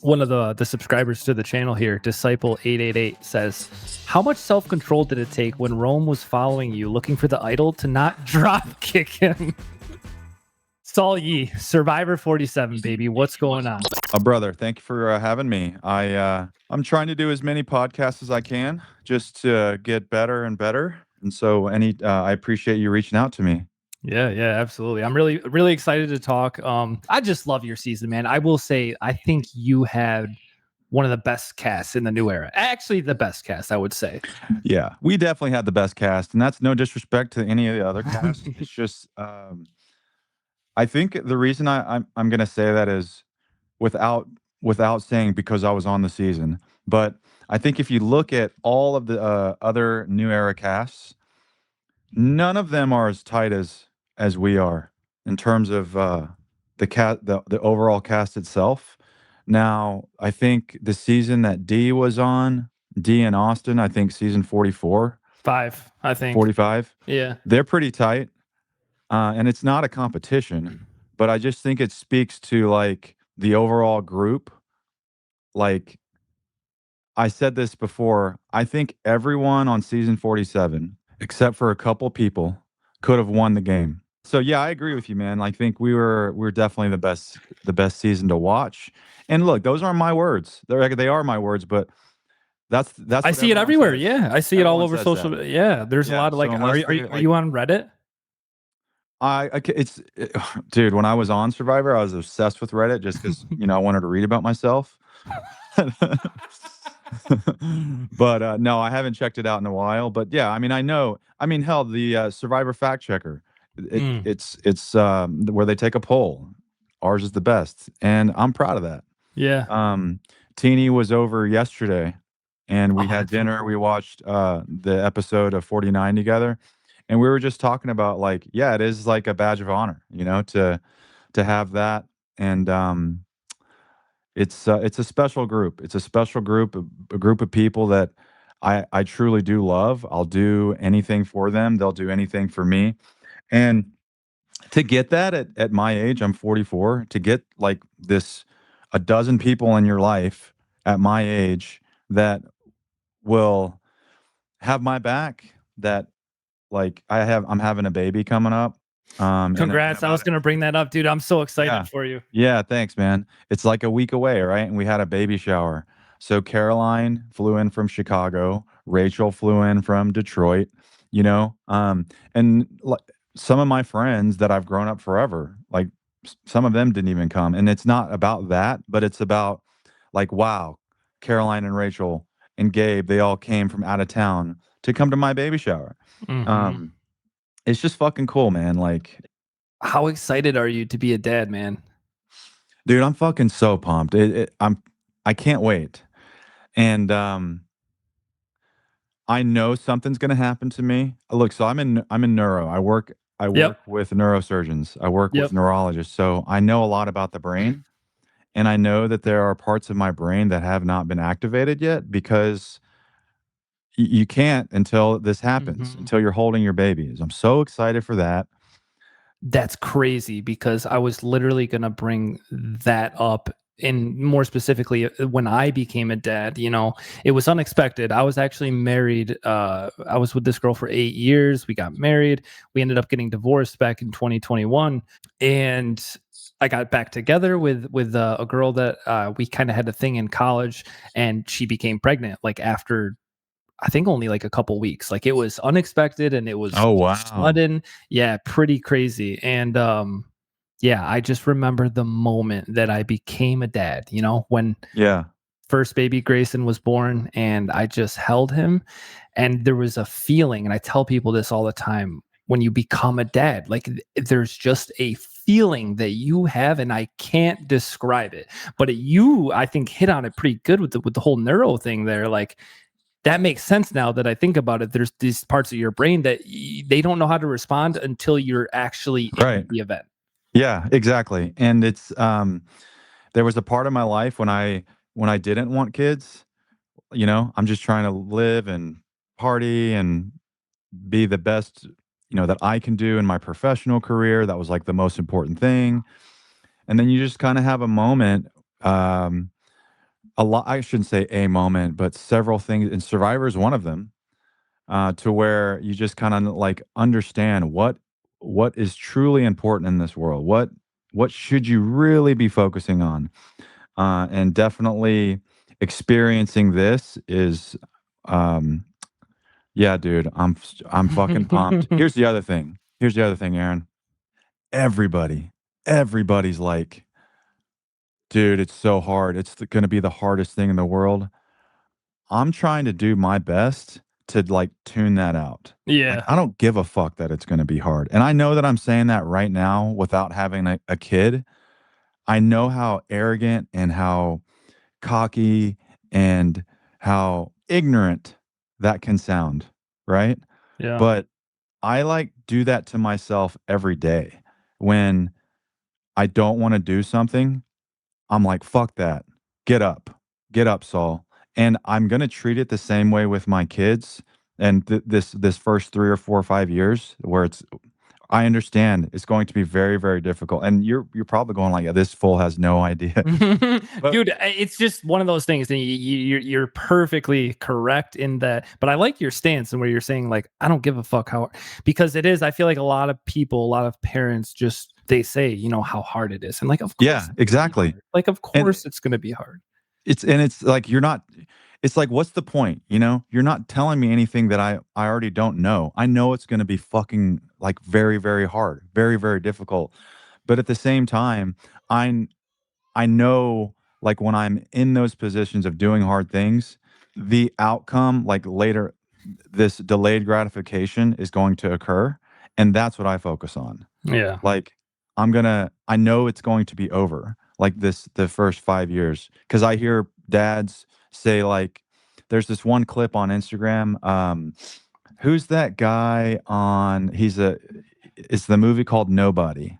One of the subscribers to the channel here, Disciple 888, says, "How much self-control did it take when Rome was following you, looking for the idol, to not drop kick him?" Saul Yee, Survivor 47, baby. What's going on? Brother, thank you for having me. I'm trying to do as many podcasts as I can just to get better and better. And so I appreciate you reaching out to me. Yeah, absolutely. I'm really excited to talk. I just love your season, man. I will say, I think you had one of the best casts in the new era. Actually, the best cast, I would say. Yeah, we definitely had the best cast, and that's no disrespect to any of the other casts. It's just I think the reason I'm going to say that is without without saying because I was on the season, but I think if you look at all of the other new era casts, none of them are as tight as we are in terms of the overall cast itself. Now, I think the season that D was on, D and Austin, I think season 44, 5, I think. 45, Yeah. they're pretty tight. And it's not a competition, but I just think it speaks to like the overall group. Like I said this before, I think everyone on season 47, except for a couple people, could have won the game. So yeah, I agree with you, man. I think we were definitely the best season to watch. And look, those aren't my words. They are my words, but that's I what see it everyone everywhere. says. Yeah, I see it all Everyone over says that. social. Yeah, there's a Yeah. lot of So like, unless are they you on Reddit? dude, when I was on Survivor, I was obsessed with Reddit just because I wanted to read about myself. But no, I haven't checked it out in a while. But yeah, I mean, I know. I mean, hell, the Survivor fact checker, it's where they take a poll. Ours is the best, and I'm proud of that. Yeah. Teeny was over yesterday, and we Oh, had that's so dinner. cool. We watched the episode of 49 together, and we were just talking about like, yeah, it is like a badge of honor, to have that, and it's a special group. It's a special group, a group of people that I truly do love. I'll do anything for them. They'll do anything for me. And to get that at my age, I'm 44, to get like this a dozen people in your life at my age that will have my back, that like I'm having a baby coming up. In Congrats. I was about going to bring that up, dude. I'm so Yeah. excited for you. Yeah, thanks, man. It's like a week away, right? And we had a baby shower. So Caroline flew in from Chicago, Rachel flew in from Detroit, and like some of my friends that I've grown up forever, like some of them didn't even come. And it's not about that, but it's about like, wow, Caroline and Rachel and Gabe, they all came from out of town to come to my baby shower. Mhm. Um, it's just fucking cool, man. Like, How excited are you to be a dad, man? dude, I'm fucking so pumped. I can't wait. And I know something's gonna happen to me. Look, so I'm in neuro. I Yep. work with neurosurgeons. I work with Yep. neurologists. So I know a lot about the brain, and I know that there are parts of my brain that have not been activated yet because you can't until this happens, Mhm. until you're holding your babies. I'm so excited for that. That's crazy because I was literally going to bring that up. And more specifically, when I became a dad, it was unexpected. I was actually married. I was with this girl for 8 years. We got married. We ended up getting divorced back in 2021. And I got back together with a girl that we kind of had a thing in college, and she became pregnant like after, I think, only like a couple weeks. Like, it was unexpected and it was Oh wow. sudden. Yeah, pretty crazy. And yeah, I just remember the moment that I became a dad, when Yeah. first baby Grayson was born, and I just held him, and there was a feeling, and I tell people this all the time, when you become a dad, like there's just a feeling that you have, and I can't describe it. But you, I think, hit on it pretty good with the whole neuro thing there. Like, that makes sense now that I think about it. There's these parts of your brain that they don't know how to respond until you're actually in Right. the event. Yeah, exactly. And it's there was a part of my life when I didn't want kids. I'm just trying to live and party and be the best, that I can do in my professional career. That was like the most important thing. And then you just kind of have a moment, um, a lot. I shouldn't say a moment, but several things, and Survivor is one of them. To where you just kind of like understand what is truly important in this world. What should you really be focusing on? And definitely experiencing this is, um, yeah, dude. I'm fucking pumped. Here's the other thing. Here's the other thing, Aaron. Everybody, everybody's like, dude, it's so hard. It's going to be the hardest thing in the world. I'm trying to do my best to, like, tune that out. Like, Yeah. I don't give a fuck that it's gonna be hard, and I know that I'm saying that right now without having a kid. I know how arrogant and how cocky and how ignorant that can sound, right? Yeah. But I, like, do that to myself every day. When I don't wanna do something, I'm like, "Fuck that. Get up. Get up, Saul." And I'm gonna treat it the same way with my kids and this first 3 or 4 or 5 years where it's I understand it's going to be very, very difficult, and you're probably going like, "Yeah, this fool has no idea." But Dude, it's just one of those things, and you're perfectly correct in that. But I like your stance and where you're saying like, I don't give a fuck how, because it is. I feel like a lot of people, a lot of parents, just they say, how hard it is, and like, of yeah, course it's gonna be exactly. hard. Like, of And course it's gonna be hard. it's like you're not it's like, what's the point, you know? You're not telling me anything that I already don't know. I know it's gonna be fucking, like, very, very hard, very, very difficult, but at the same time, I I know, like, when I'm in those positions of doing hard things, the outcome, like, later, this delayed gratification is going to occur, and that's what I focus on. Yeah. Like, I know it's going to be over, like, the first 5 years, because I hear dads say, like there's this one clip on Instagram, who's that guy on it's the movie called Nobody.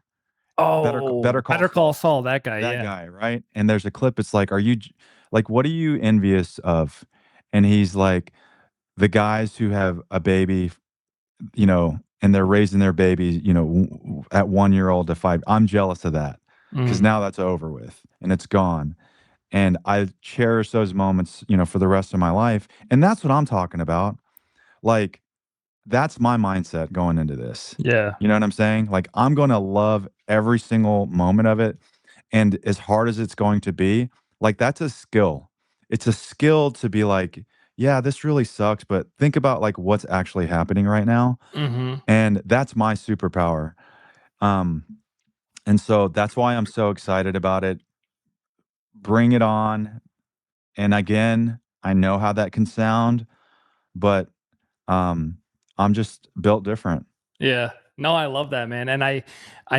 Better Oh, Call Better Call Saul. Saul, that guy. That Yeah. guy, right? And there's a clip, it's like, "Are you j like, what are you envious of?" And he's like, "The guys who have a baby, and they're raising their baby, at 1-year-old to 5. I'm jealous of that because Mm, now that's over with and it's gone." And I cherish those moments, for the rest of my life, and that's what I'm talking about. Like, that's my mindset going into this. yeah. You know what I'm saying? Like, I'm gonna love every single moment of it, and as hard as it's going to be, like, that's a skill. It's a skill to be like, "Yeah, this really sucks, but think about, like, what's actually happening right now," Hmm. and that's my superpower. Um, and so that's why I'm so excited about it. Bring it on, and again, I know how that can sound, but, um, I'm just built different. Yeah. No, I love that, man. And I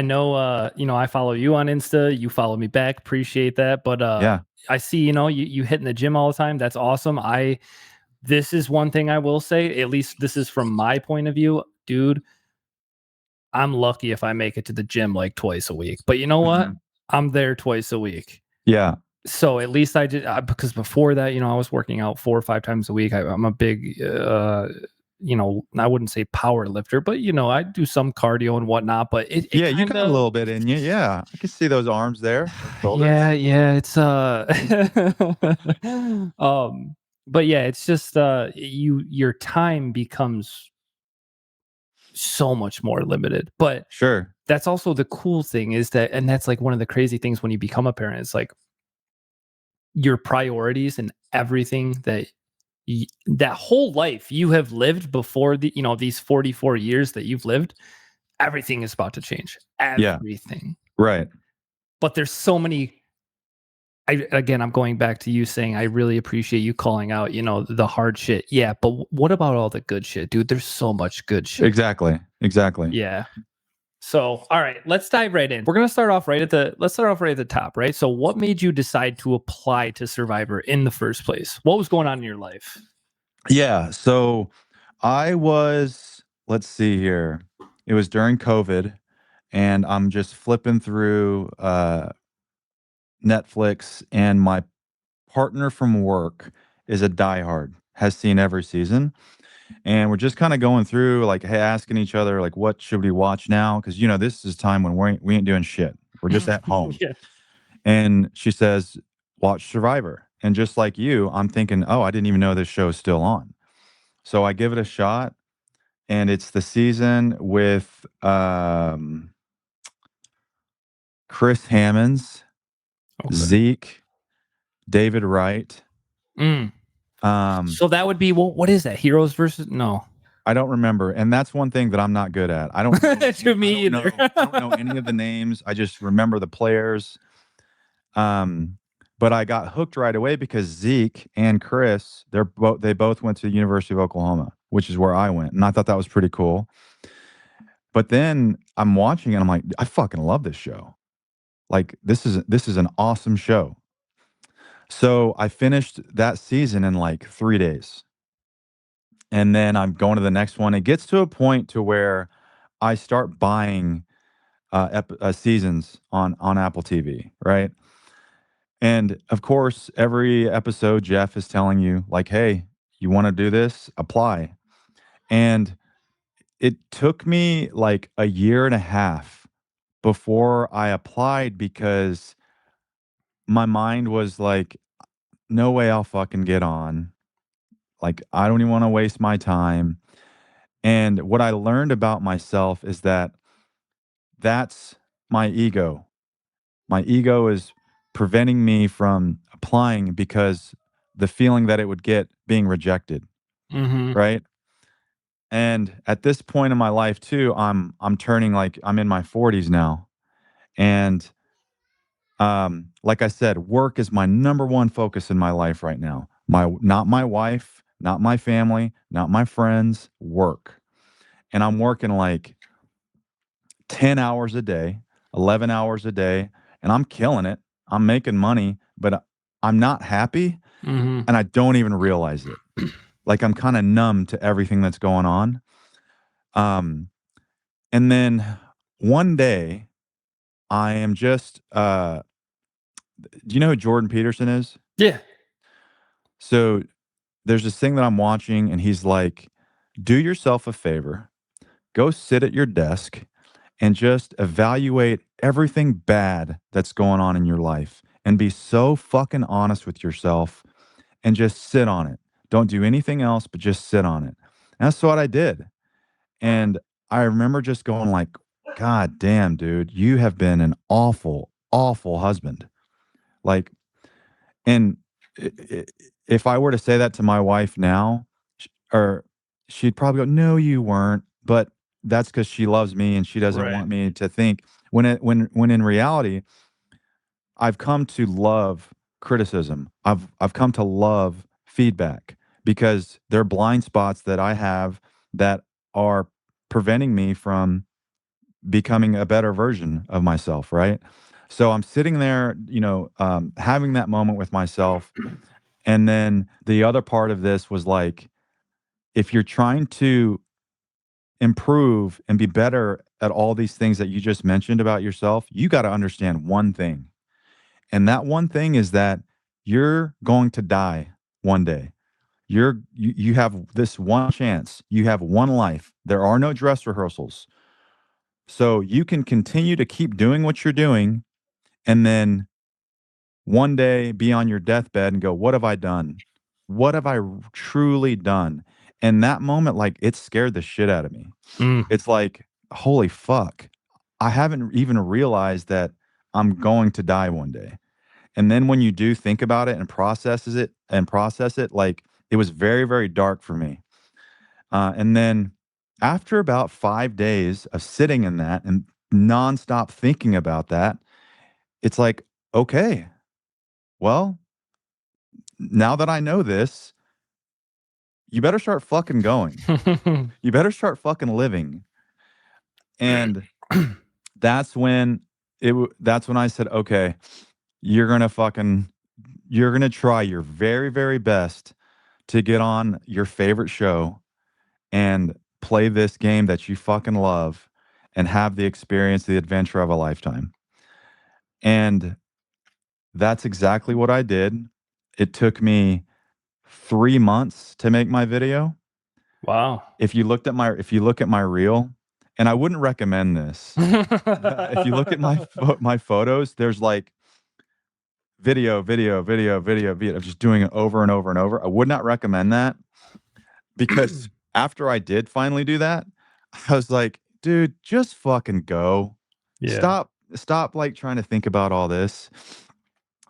know I follow you on Insta, you follow me back, appreciate that. But Yeah. I see, you hitting the gym all the time. That's awesome. This is one thing I will say, at least this is from my point of view, dude. I'm lucky if I make it to the gym like twice a week. But you know what? Mhm. I'm there twice a week. Yeah. So at least I did, because before that, I was working out 4 or 5 times a week. I'm a big, I wouldn't say power lifter, but I do some cardio and whatnot. But it Yeah, you kind got a of, little bit in you, yeah. I can see those arms there, those shoulders. yeah, it's but yeah, it's just your time becomes so much more limited. But Sure. that's also the cool thing is that, and that's like one of the crazy things when you become a parent. It's like your priorities and everything that whole life you have lived before these 44 years that you've lived, everything is about to change, Yeah, everything. right. But there's so many. I'm going back to you saying I really appreciate you calling out the hard shit. Yeah, but what about all the good shit, dude? There's so much good shit. Exactly, exactly. Yeah. So, all right, let's dive right in. We're gonna start off let's start off right at the top, right? So, what made you decide to apply to Survivor in the first place? What was going on in your life? Yeah, so I was let's see here. It was during COVID, and I'm just flipping through, Netflix, and my partner from work is a diehard, has seen every season, and we're just kinda going through, like, hey, asking each other, like, "What should we watch now?" Because this is time when we ain't doing shit. We're just at home. Yeah. And she says, "Watch Survivor." And just like you, I'm thinking, oh, I didn't even know this show is still on. So I give it a shot, and it's the season with Chris Hammonds, Okay. Zeke, David Wright. Mm. Um, So that would be what is that? Heroes versus no. I don't remember, and that's one thing that I'm not good at. I don't know. To me either. I don't know any of the names. I just remember the players. But I got hooked right away because Zeke and Chris, they both went to the University of Oklahoma, which is where I went, and I thought that was pretty cool. But then I'm watching, and I'm like, I fucking love this show. Like this is an awesome show. So I finished that season in like 3 days. And then I'm going to the next one. It gets to a point to where I start buying seasons on Apple TV, right? And of course, every episode, Jeff is telling you, like, hey, you want to do this? Apply. And it took me like a year and a half before I applied because my mind was like, no way I'll fucking get on. Like, I don't even want to waste my time. And what I learned about myself is that that's my ego. My ego is preventing me from applying because the feeling that it would get being rejected, Mm-hmm. right? And at this point in my life too, I'm turning like I'm in my 40s now. And like I said, work is my number one focus in my life right now. Not my wife, not my family, not my friends, work. And I'm working like 10 hours a day, 11 hours a day, and I'm killing it. I'm making money, but I'm not happy, Mm-hmm. and I don't even realize it. Like I'm kind of numb to everything that's going on. Um, and then one day I am just do you know who Jordan Peterson is? Yeah. So there's this thing that I'm watching, and he's like, do yourself a favor, go sit at your desk and just evaluate everything bad that's going on in your life and be so fucking honest with yourself and just sit on it. Don't do anything else, but just sit on it. And that's what I did. And I remember just going like, God damn, dude, you have been an awful, awful husband. Like, and if I were to say that to my wife now, or she'd probably go, "No, you weren't." But that's because she loves me and she doesn't Right. want me to think. When in reality, I've come to love criticism. I've come to love feedback because they're blind spots that I have that are preventing me from becoming a better version of myself. Right. So I'm sitting there, having that moment with myself. And then the other part of this was like, if you're trying to improve and be better at all these things that you just mentioned about yourself, you got to understand one thing. And that one thing is that you're going to die one day. You have this one chance. You have one life. There are no dress rehearsals. So you can continue to keep doing what you're doing and then one day be on your deathbed and go, what have I done? What have I truly done? And that moment, like, it scared the shit out of me. Mm. It's like, holy fuck. I haven't even realized that I'm going to die one day. And then when you do think about it and process it, like it was very, very dark for me. And then after about 5 days of sitting in that and nonstop thinking about that, it's like, okay, well, now that I know this, you better start fucking going. You better start fucking living. And that's when that's when I said, okay, you're going to fucking you're going to try your very, very best to get on your favorite show and play this game that you fucking love and have the experience, the adventure of a lifetime. And that's exactly what I did. It took me 3 months to make my video. Wow. If you look at my reel, and I wouldn't recommend this. If you look at my photos, there's like video of just doing it over and over and over. I would not recommend that because after I did finally do that, I was like, dude, just fucking go. Yeah. Stop like trying to think about all this.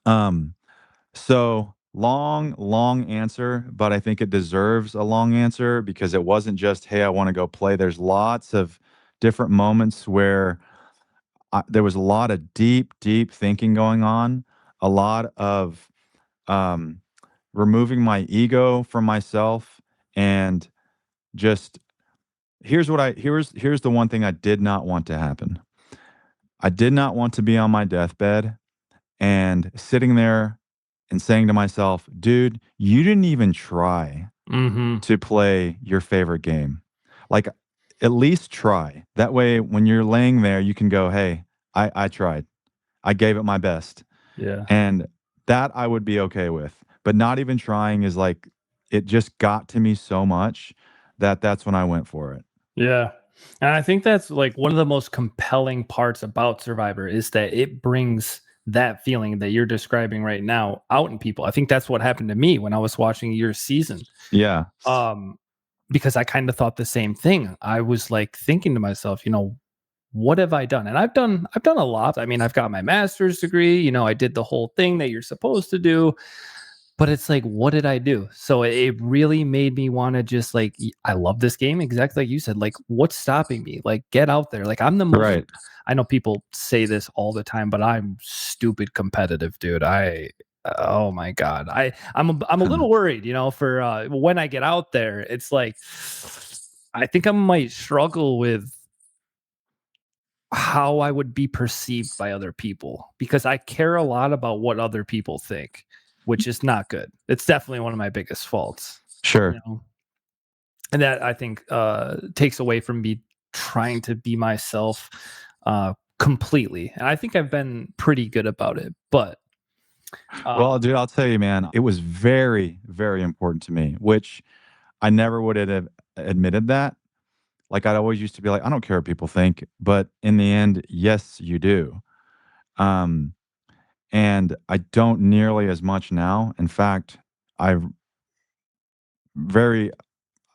Um, so long answer, but I think it deserves a long answer because it wasn't just, hey, I want to go play. There's lots of different moments where there was a lot of deep thinking going on, a lot of um, removing my ego from myself, and just here's the one thing I did not want to happen. I did not want to be on my deathbed and sitting there and saying to myself, dude, you didn't even try Mm-hmm. to play your favorite game. Like, at least try. That way, when you're laying there, you can go, hey, I tried. I gave it my best. Yeah. And that I would be okay with. But not even trying is like, it just got to me so much that that's when I went for it. Yeah. And I think that's like one of the most compelling parts about Survivor is that it brings that feeling that you're describing right now out in people. I think that's what happened to me when I was watching your season. Yeah. Um, because I kind of thought the same thing. I was like thinking to myself, what have I done? And I've done a lot. I mean, I've got my master's degree, I did the whole thing that you're supposed to do. But it's like, what did I do? So it really made me want to just like, I love this game. Exactly like you said. Like, what's stopping me? Like, get out there. Like, I'm the most, Right. I know people say this all the time, but I'm stupid competitive, dude. Oh my God. I'm a little worried, for when I get out there. It's like, I think I might struggle with how I would be perceived by other people because I care a lot about what other people think, which is not good. It's definitely one of my biggest faults, you Sure. know. And that I think takes away from me trying to be myself completely. And I think I've been pretty good about it, but Well, um, dude, I'll tell you, man, it was very important to me, which I never would have admitted that. Like, I'd always used to be like, I don't care what people think. But in the end, yes, you do. Um, and I don't nearly as much now. In fact, I very,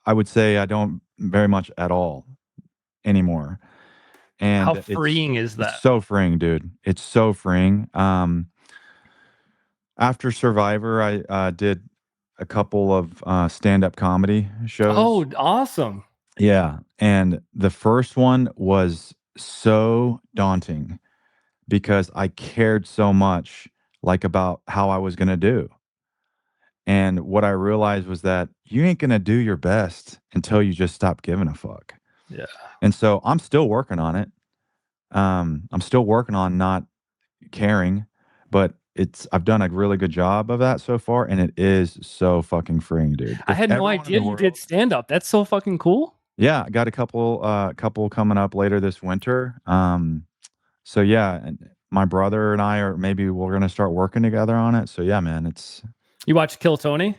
I would say I don't very much at all anymore. how And freeing is it's that? so freeing, dude. It's so freeing. After Survivor, I did a couple of stand-up comedy shows. Oh, awesome. Yeah, and the first one was so daunting because I cared so much, like, about how I was gonna do, and what I realized was that you ain't gonna do your best until you just stop giving a fuck, Yeah. and so I'm still working on it. I'm still working on not caring, but I've done a really good job of that so far, and it is so fucking freeing, dude. I If had no everyone in idea the you did world stand up. That's so fucking cool. Yeah, I got a couple coming up later this winter. So yeah, and my brother and I are maybe we're gonna start working together on it. So yeah, man, it's You watch Kill Tony?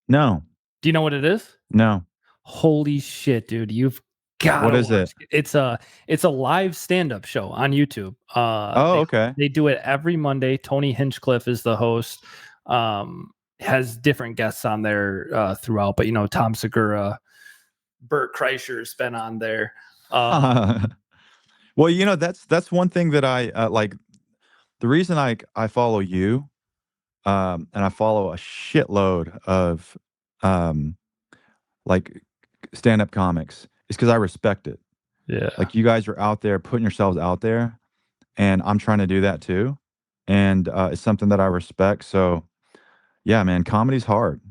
no, Do you know what it is? no. Holy shit, dude. You've What gotta is it? watch it. It's a live stand-up show on YouTube. Oh, okay. They do it every Monday. Tony Hinchcliffe is the host. Has different guests on there throughout, but Tom Segura, Bert Kreischer's been on there. Well, that's one thing that I like. The reason I follow you, and I follow a shitload of um like stand up comics is because I respect it. Yeah. Like, you guys are out there putting yourselves out there, and I'm trying to do that too. And it's something that I respect. So yeah, man, comedy's hard.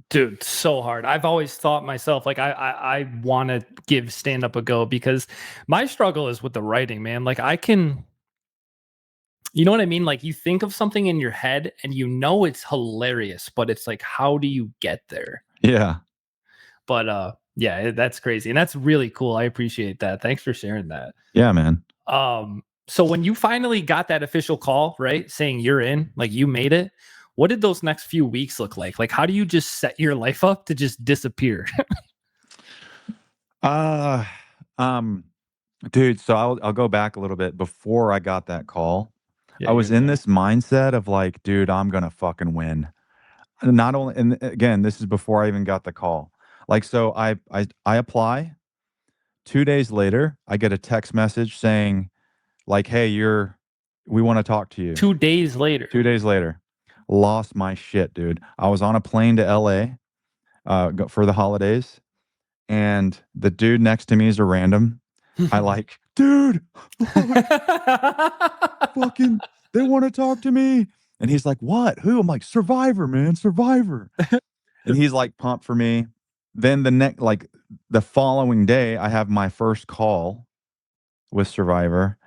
Dude, so hard. I've always thought myself like I want to give stand up a go because my struggle is with the writing, man. Like I can, you know what I mean? Like you think of something in your head and it's hilarious, but it's like how do you get there? Yeah. But yeah, that's crazy. And that's really cool. I appreciate that. Thanks for sharing that. Yeah, man. So when you finally got that official call, right, saying you're in, like you made it, what did those next few weeks look like? Like how do you just set your life up to just disappear? Uh, um, dude, so I'll go back a little bit before I got that call. Yeah, I was you're in there. this mindset of like, dude, I'm gonna fucking win. And not only, and again, this is before I even got the call. Like, so I apply. 2 days later, I get a text message saying, like, hey, we want to talk to you. 2 days later. 2 days later, lost my shit, dude. I was on a plane to LA for the holidays, and the dude next to me is a random. I like, dude, fuck, fucking, they want to talk to me. And he's like, what? Who? I'm like, Survivor, man, Survivor. And he's like pumped for me. Then the following day, I have my first call with Survivor.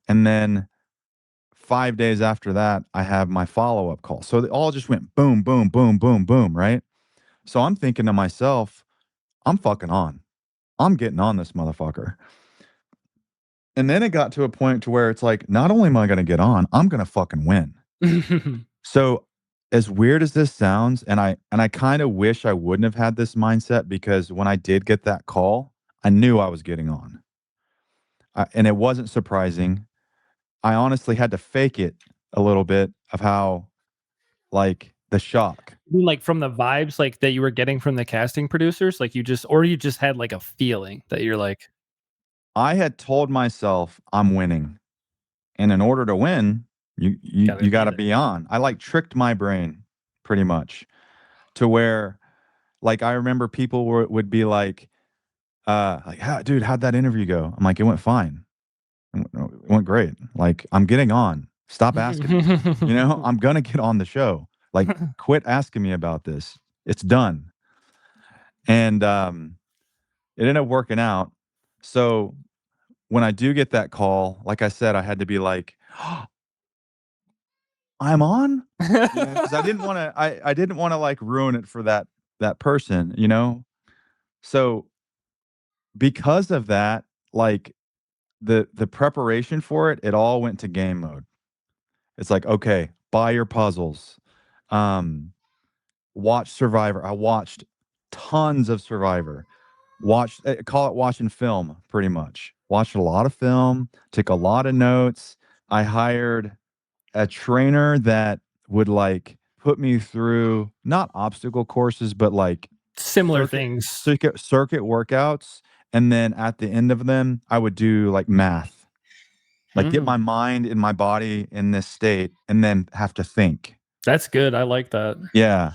And then 5 days after that, I have my follow up call. So it all just went boom, boom, boom, boom, boom, right? So I'm thinking to myself, I'm fucking on. I'm getting on this motherfucker. And then it got to a point to where it's like, not only am I going to get on, I'm going to fucking win. So as weird as this sounds, and I kind of wish I wouldn't have had this mindset, because when I did get that call, I knew I was getting on. And it wasn't surprising. I honestly had to fake it a little bit of how, like, the shock. Like from the vibes like that you were getting from the casting producers, like you just had like a feeling that you're like, I had told myself I'm winning. And in order to win, gotta you be got to there. be on. I like tricked my brain pretty much to where, like, I remember people would be like, dude, how'd that interview go? I'm like, it went fine. It went great. Like, I'm getting on. Stop asking me. I'm gonna get on the show. Like, quit asking me about this. It's done. And it ended up working out. So when I do get that call, like I said, I had to be like, I'm on, because I didn't want to. I didn't want to like ruin it for that person. So because of that, like the preparation for it, it all went to game mode. It's like, okay, buy your puzzles, um, watch Survivor. I watched tons of Survivor. Call it watching film, pretty much. Watched a lot of film, took a lot of notes. I hired a trainer that would like put me through not obstacle courses, but like Similar circuit things. circuit workouts. And then at the end of them, I would do like math, like get Mm, my mind and my body in this state and then have to think. that's good. I like that. Yeah.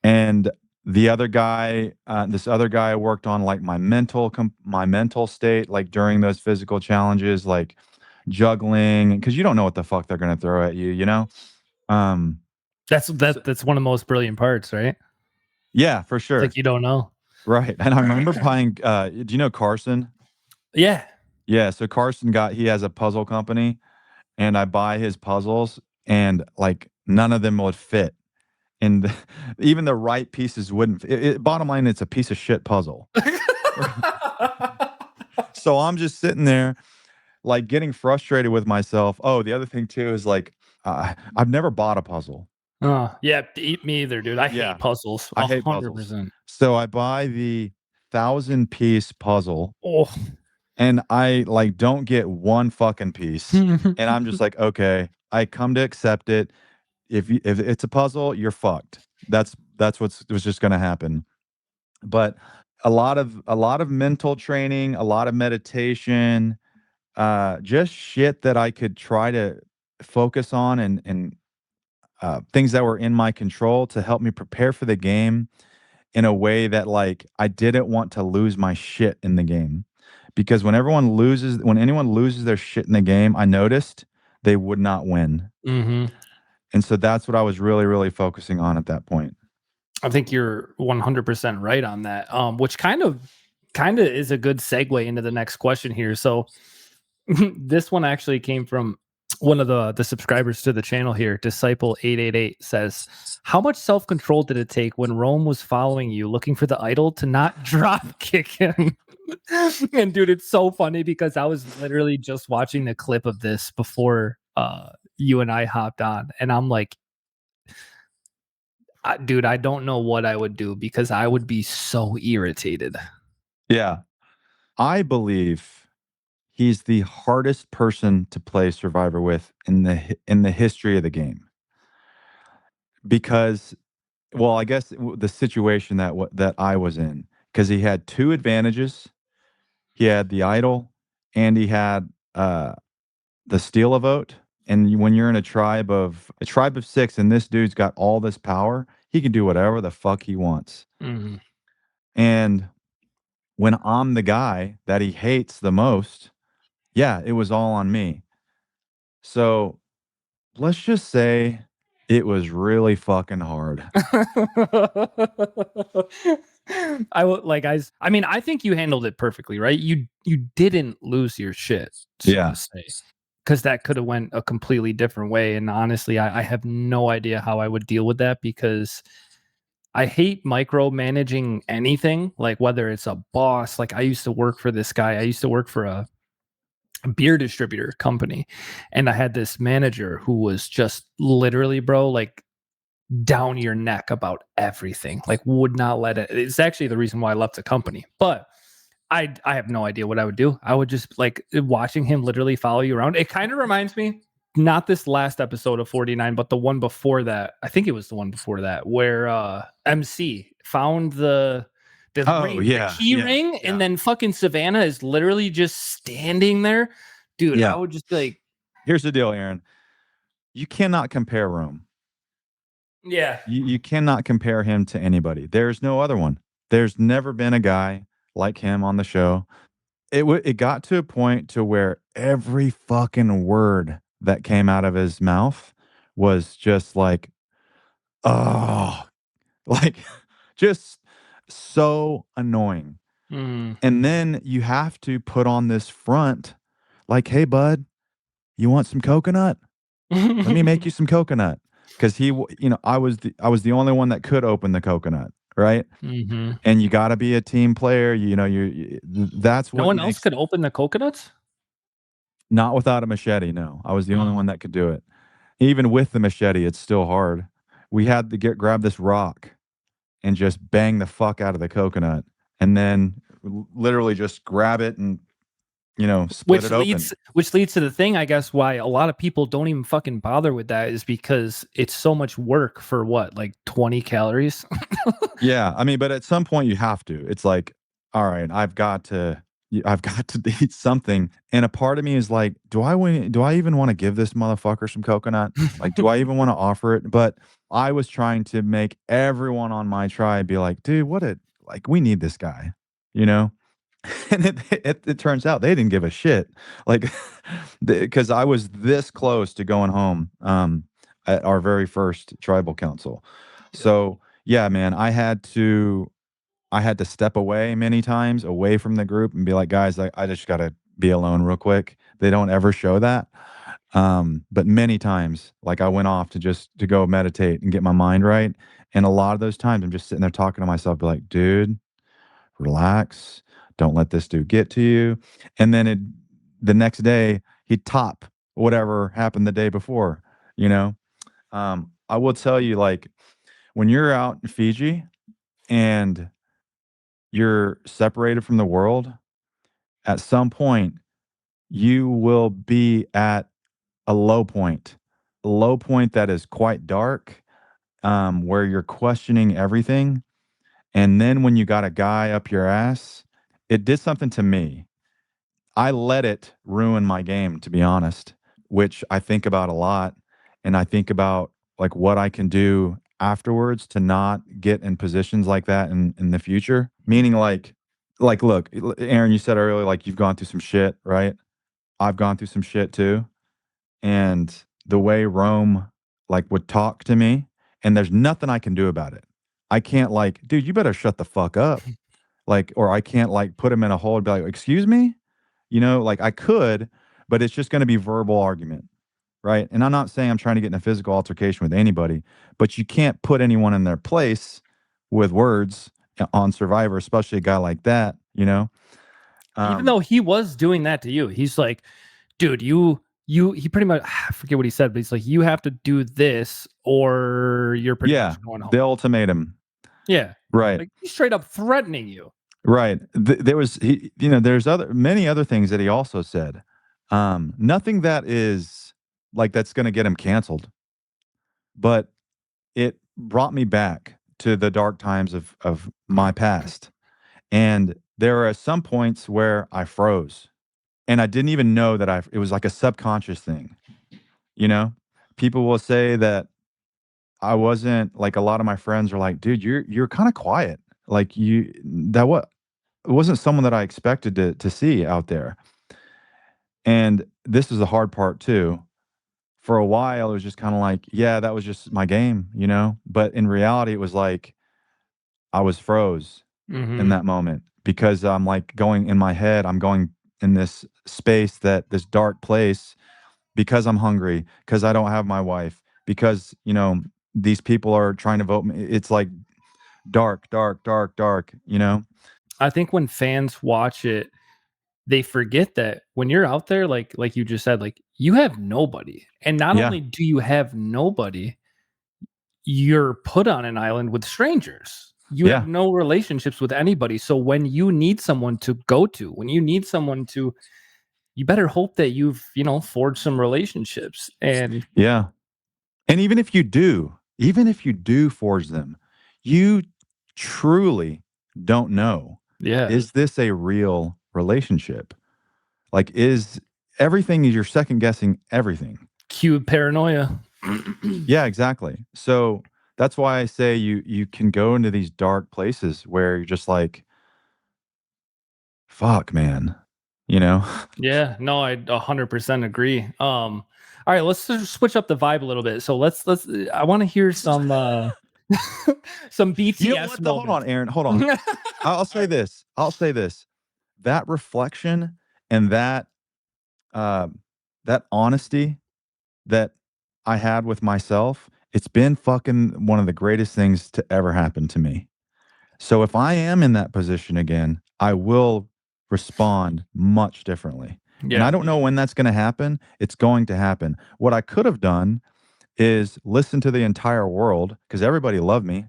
And this other guy worked on like my mental state, like during those physical challenges, like juggling, because you don't know what the fuck they're gonna throw at you. Um, so, That's one of the most brilliant parts, right? yeah, for It's sure, like you don't know. right. And I remember buying. Do you know Carson? Yeah. Yeah, so he has a puzzle company, and I buy his puzzles, and like none of them would fit, and even the right pieces wouldn't. Bottom line, it's a piece of shit puzzle. So I'm just sitting there, like, getting frustrated with myself. Oh, the other thing too is like, I've never bought a puzzle. Yeah, me either, dude. I hate Yeah, puzzles. I hate puzzles. 100%. So I buy the 1,000-piece puzzle, Oh. and I like don't get one fucking piece, and I'm just like, okay, I come to accept it. If it's a puzzle, you're fucked. That's was just gonna happen. But a lot of mental training, a lot of meditation, just shit that I could try to focus on, and things that were in my control to help me prepare for the game in a way that, like, I didn't want to lose my shit in the game. Because when anyone loses their shit in the game, I noticed they would not win. Mhm. And so that's what I was really, really focusing on at that point. I think you're 100% right on that. Which kind of is a good segue into the next question here. So this one actually came from one of the subscribers to the channel here. Disciple 888 says, "How much self control did it take when Rome was following you, looking for the idol, to not drop kick him?" And dude, it's so funny because I was literally just watching the clip of this before you and I hopped on, and I'm like, dude, I don't know what I would do because I would be so irritated. Yeah. I believe he's the hardest person to play Survivor with in the history of the game because, well, I guess the situation that I was in, because he had two advantages. He had the idol, and he had the steal a vote. And when you're in a tribe of 6, and this dude's got all this power, he can do whatever the fuck he wants. Mhm. And when I'm the guy that he hates the most, yeah, it was all on me. So let's just say it was really fucking hard. I would like I mean, I think you handled it perfectly, right? You didn't lose your shit, so Yeah. to say. Because that could have went a completely different way. And honestly, I have no idea how I would deal with that because I hate micromanaging anything, like whether it's a boss. Like I used to work for this guy. I used to work for a beer distributor company, and I had this manager who was just literally, bro, like down your neck about everything. Like would not let it. It's actually the reason why I left the company. But I have no idea what I would do. I would just like watching him literally follow you around. It kind of reminds me, not this last episode of 49, but the one before that. I think it was the one before that where MC found the Oh, ring, the yeah, key yeah, ring, and yeah, then fucking Savannah is literally just standing there. Dude, I yeah. would just be like, Here's the deal, Aaron. You cannot compare Rome. yeah. You cannot compare him to anybody. There's no other one. There's never been a guy like him on the show. It got to a point to where every fucking word that came out of his mouth was just like, oh, like just so annoying. Mm. And then you have to put on this front like, hey, bud, you want some coconut? Let me make you some coconut. Because I was the only one that could open the coconut, right? Hmm. And you got to be a team player. That's No what one else makes could open the coconuts. not without a machete. No, I was the only Oh. one that could do it. Even with the machete, it's still hard. We had to grab this rock and just bang the fuck out of the coconut, and then literally just grab it and split Which it open. leads to the thing, I guess, why a lot of people don't even fucking bother with that is because it's so much work for what, like 20 calories? Yeah, I mean, but at some point you have to. It's like, all right, I've got to eat something. And a part of me is like, do I even want to give this motherfucker some coconut? Like, do I even want to offer it? But I was trying to make everyone on my tribe be like, dude, we need this guy, you know? And it turns out they didn't give a shit. Like, because I was this close to going home at our very first tribal council. Yep. So yeah, man, I had to step away many times away from the group and be like, guys, I just gotta be alone real quick. They don't ever show that. But many times, like I went off to go meditate and get my mind right. And a lot of those times I'm just sitting there talking to myself, be like, dude, relax. Don't let this dude get to you. And then the next day he'd top whatever happened the day before, you know? I will tell you, like, when you're out in Fiji and you're separated from the world, at some point you will be at a low point that is quite dark, where you're questioning everything. And then when you got a guy up your ass, it did something to me. I let it ruin my game, to be honest, which I think about a lot. And I think about like what I can do afterwards to not get in positions like that in the future. Meaning like look, Aaron, you said earlier, like you've gone through some shit, right? I've gone through some shit too. And the way Rome like would talk to me, and there's nothing I can do about it. I can't like, dude, you better shut the fuck up. Like, or I can't like put him in a hole and be like, excuse me? Like I could, but it's just going to be verbal argument, right? And I'm not saying I'm trying to get in a physical altercation with anybody, but you can't put anyone in their place with words on Survivor, especially a guy like that. Even Um, though he was doing that to you, he's like, dude, he pretty much, I forget what he said, but he's like, you have to do this or you're pretty yeah, much going the home. ultimatum, Yeah. right? Like he's straight up threatening you. Right. There was there's many other things that he also said. Nothing that is like that's going to get him canceled, but it brought me back to the dark times of my past. And there are some points where I froze and I didn't even know that it was like a subconscious thing, you know? People will say that I wasn't like a lot of my friends are like, "Dude, you're kind of quiet." Like what it wasn't someone that I expected to see out there. And this is the hard part too. For a while, it was just kind of like, yeah, that was just my game, you know? But in reality, it was like I was froze in Hmm. that moment because I'm like going in my head, I'm going in this space this dark place because I'm hungry, because I don't have my wife, because, these people are trying to vote me. It's like dark, dark, dark, dark, you know? I think when fans watch it, they forget that when you're out there, like you just said, like you have nobody. And not Yeah. only do you have nobody, you're put on an island with strangers. You have Yeah. no relationships with anybody. So when you need someone to go to, when you need someone to, you better hope that you've, forged some relationships. And Yeah. And even if you do forge them, you truly don't know, yeah, is this a real relationship? Like, is everything you're second guessing everything. cue paranoia. Yeah, exactly. So that's why I say you can go into these dark places where you're just like, fuck, man, you know? Yeah, no, I 100% agree. All right, let's just switch up the vibe a little bit. So let's I want to hear some some You know BTS what? Hold on, moments. Aaron. Hold on. I'll All say right. this. I'll say this. That reflection and um, that honesty that I had with myself, it's been fucking one of the greatest things to ever happen to me. So if I am in that position again, I will respond much differently. And I Yeah. don't know when that's going to happen. It's going to happen. What I could have done is listen to the entire world because everybody loved me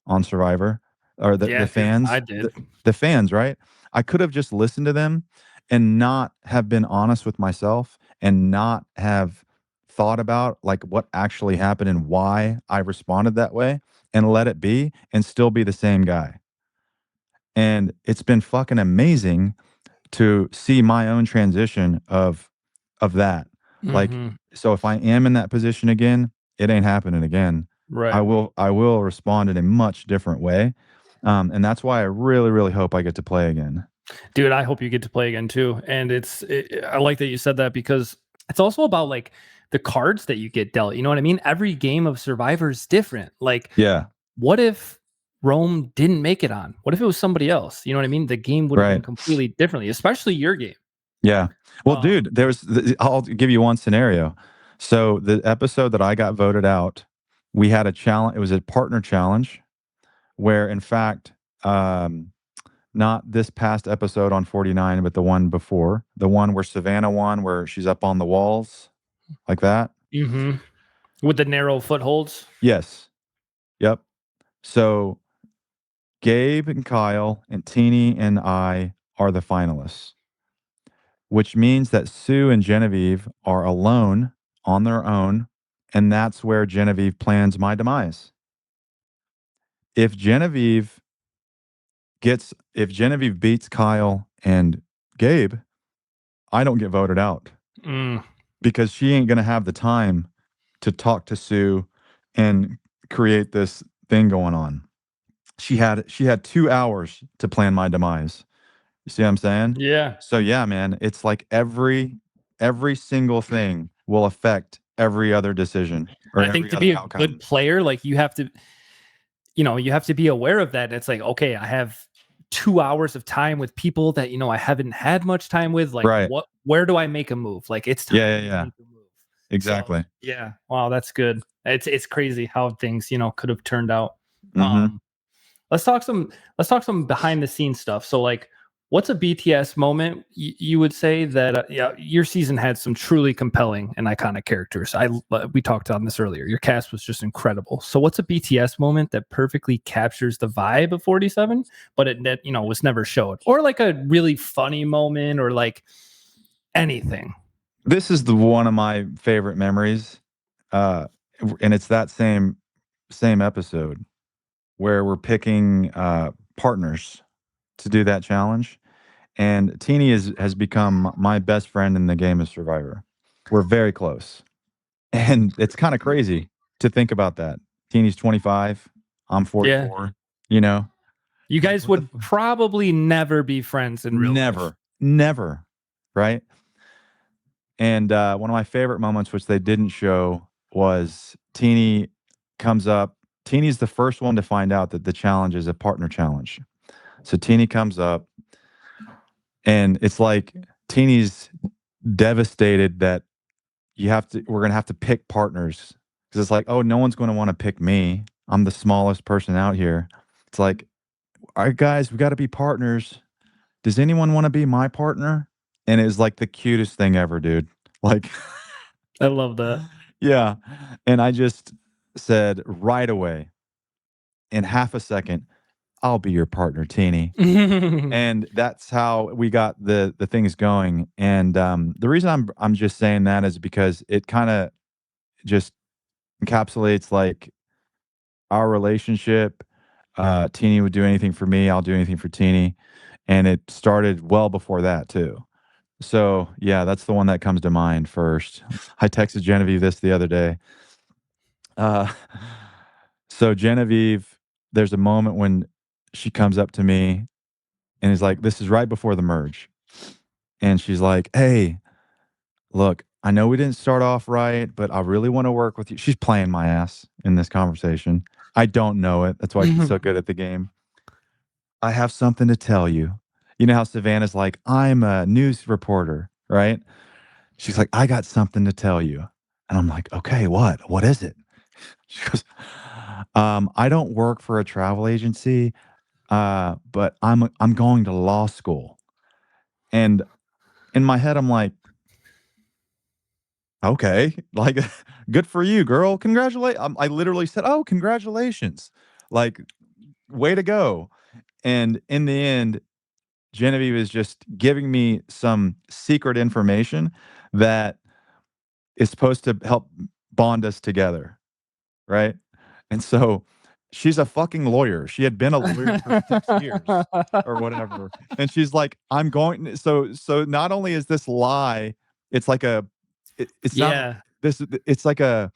on Survivor or the Yeah, dude, I fans, did. the fans, right? I could have just listened to them and not have been honest with myself and not have thought about like what actually happened and why I responded that way and let it be and still be the same guy. And it's been fucking amazing to see my own transition of that. Like, Mhm. so if I am in that position again, it ain't happening again. Right. I will respond in a much different way. And that's why I really, really hope I get to play again. Dude, I hope you get to play again too. And I like that you said that because it's also about like the cards that you get dealt. You know what I mean? Every game of Survivor is different. Like, Yeah. what if Rome didn't make it on? What if it was somebody else? You know what I mean? The game would have been Right. completely differently, especially your game. Yeah. Well, Um, dude, I'll give you one scenario. So the episode that I got voted out, we had a challenge. It was a partner challenge where, in fact, not this past episode on 49, but the one before, the one where Savannah won, where she's up on the walls like that. mhm. With the narrow footholds. Yes. Yep. So Gabe and Kyle and Teeny and I are the finalists, which means that Sue and Genevieve are alone on their own. And that's where Genevieve plans my demise. If Genevieve if Genevieve beats Kyle and Gabe, I don't get voted out Mm, because she ain't going to have the time to talk to Sue and create this thing going on. She had 2 hours to plan my demise. You see what I'm saying? yeah. So yeah, man, it's like every single thing will affect every other decision or I think every to other be a good outcome. player, like you have to be aware of that. It's like, okay, I have 2 hours of time with people that, I haven't had much time with. Like, Right. where do I make a move? Like, it's time Yeah, for yeah, me to yeah. make a move. So, Exactly. yeah. Wow, that's good. It's crazy how things, could have turned out. Mhm. Um, let's talk some behind the scenes stuff. So, like, What's a BTS moment you would say that yeah, your season had some truly compelling and iconic characters. We talked on this earlier. Your cast was just incredible. So what's a BTS moment that perfectly captures the vibe of 47, but it was never showed, or like a really funny moment, or like anything? This is the one of my favorite memories, uh, and it's that same episode where we're picking partners to do that challenge. And Teeny has become my best friend in the game of Survivor. We're very close. And it's kind of crazy to think about that. Teeny's 25, I'm Yeah, 44, you know? you Like, guys what the would probably never be friends in real life. never, never, right? And one of my favorite moments, which they didn't show, was Teeny comes up. Teeny's the first one to find out that the challenge is a partner challenge. So Teeny comes up, and it's like Teeny's devastated that we're gonna have to pick partners because it's like, oh, no one's going to want to pick me. I'm the smallest person out here. It's like, all right, guys, we got to be partners. Does anyone want to be my partner? And it was like the cutest thing ever, dude. Like, I love that. yeah. And I just said right away, in half a second, I'll be your partner, Teeny. And that's how we got the things going. And the reason I'm just saying that is because it kind of just encapsulates like our relationship. Teeny would do anything for me, I'll do anything for Teeny. And it started well before that too. So yeah, that's the one that comes to mind first. I texted Genevieve this the other day. Uh, so Genevieve, there's a moment when she comes up to me and is like, this is right before the merge. And she's like, hey, look, I know we didn't start off right, but I really want to work with you. She's playing my ass in this conversation. I don't know it. That's why she's so good at the game. I have something to tell you. You know how Savannah's like, I'm a news reporter, right? She's like, I got something to tell you. And I'm like, okay, what? What is it? She goes, I don't work for a travel agency, but I'm going to law school. And in my head, I'm like, okay, like, good for you, girl. Congratulate. I literally said, oh, congratulations. Like, way to go. And in the end, Genevieve is just giving me some secret information that is supposed to help bond us together, right? And so she's a fucking lawyer. She had been a lawyer for 6 years or whatever. And she's like, I'm going. So not only is this lie, it's like it's not Yeah, this, it's like a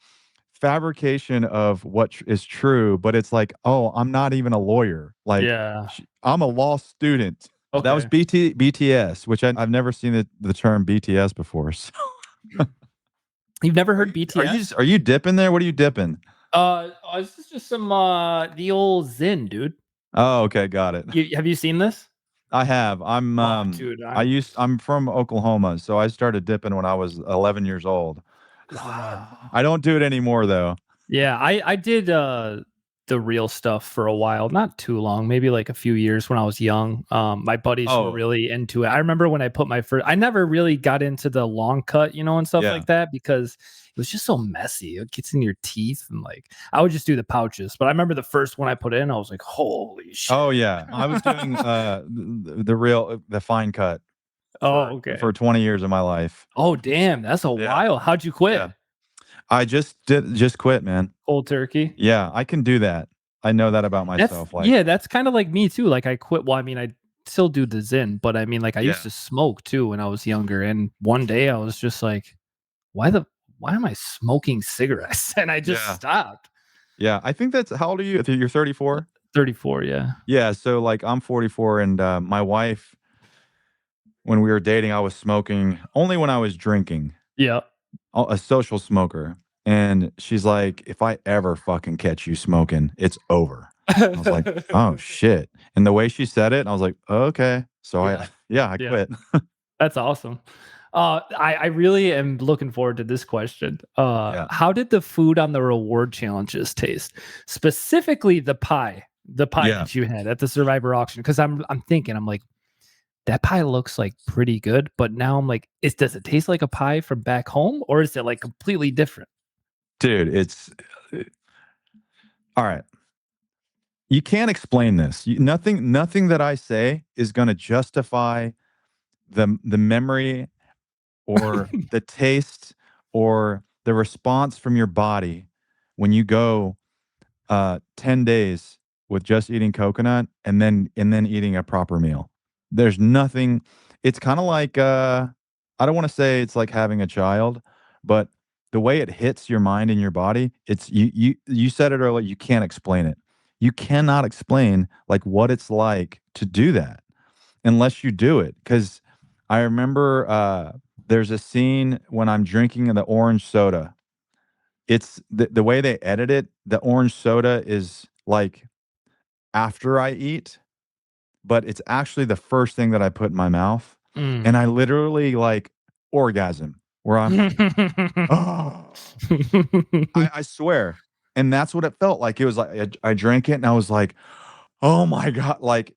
fabrication of what is true, but it's like, oh, I'm not even a lawyer. Like, yeah. I'm a law student. That was Okay. BTS, which I've never seen the term BTS before. So You've never are heard you are you BTS? are you dipping there? What are you dipping? This is just some the old Zin, dude. Oh, okay, got it. Have you seen this? I have. Oh, dude, I'm from Oklahoma, so I started dipping when I was 11 years old. wow. I don't do it anymore though. Yeah, I did the real stuff for a while, not too long, maybe like a few years when I was young. My buddies were Oh, really into it. I remember when I put my first I never really got into the long cut, and stuff yeah. like that because it was just so messy. It gets in your teeth and like I would just do the pouches. But I remember the first one I put in, I was like, holy shit. Oh, yeah. I was doing, the real the fine cut Oh, okay. for 20 years of my life. Oh, damn, that's a Yeah, while. How'd you quit? yeah. I just quit, man. Cold turkey? Yeah, I can do that. I know that about That's myself, like, yeah, that's kinda like me too, like, I quit well, I mean, I still do the Zyn, but I mean, like, I used yeah, to smoke too when I was younger, and one day I was just like, why am I smoking cigarettes?" And I just yeah, stopped. yeah. I think that's how old are you? If you're 34? 34, yeah. Yeah, so, like, I'm 44, and, my wife, when we were dating, I was smoking only when I was drinking. Yeah. A social smoker, and she's like, "If I ever fucking catch you smoking, it's over." I was like, "Oh, shit," and the way she said it, I was like, "Okay." So I Yeah, yeah, I yeah. quit. That's awesome. I really am looking forward to this question. Yeah. How did the food on the reward challenges taste? Specifically the pie Yeah. that you had at the Survivor auction. Because I'm thinking, I'm like, that pie looks like pretty good, but now I'm like, does it taste like a pie from back home or is it like completely different? Dude, it's all right. You can't explain this. Nothing that I say is going to justify the memory or the taste or the response from your body when you go 10 days with just eating coconut and then eating a proper meal. There's nothing. It's kind of like I don't want to say it's like having a child, but the way it hits your mind and your body, it's you said it earlier, you can't explain it. You cannot explain like what it's like to do that unless you do it. Cuz I remember there's a scene when I'm drinking the orange soda. It's the way they edit it, the orange soda is, like, after I eat, but it's actually the first thing that I put in my mouth, Mm. and I literally, like, orgasm where I'm like, "Oh." I swear, and that's what it felt like. It was like I drank it, and I was like, "Oh my god," like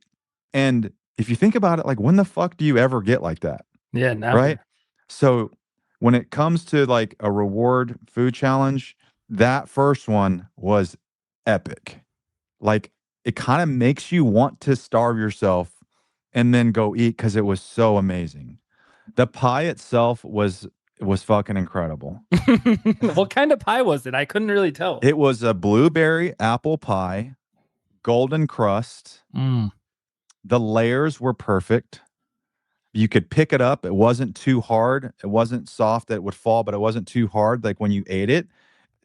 and if you think about it, like, when the fuck do you ever get like that? Yeah, Right? never. So, when it comes to, like, a reward food challenge, that first one was epic. Like, it kinda makes you want to starve yourself and then go eat because it was so amazing. The pie itself was fucking incredible. What kind of pie was it? I couldn't really tell. It was a blueberry apple pie, golden crust. Mm. The layers were perfect. You could pick it up. It wasn't too hard. It wasn't soft that it would fall, but it wasn't too hard, like, when you ate it.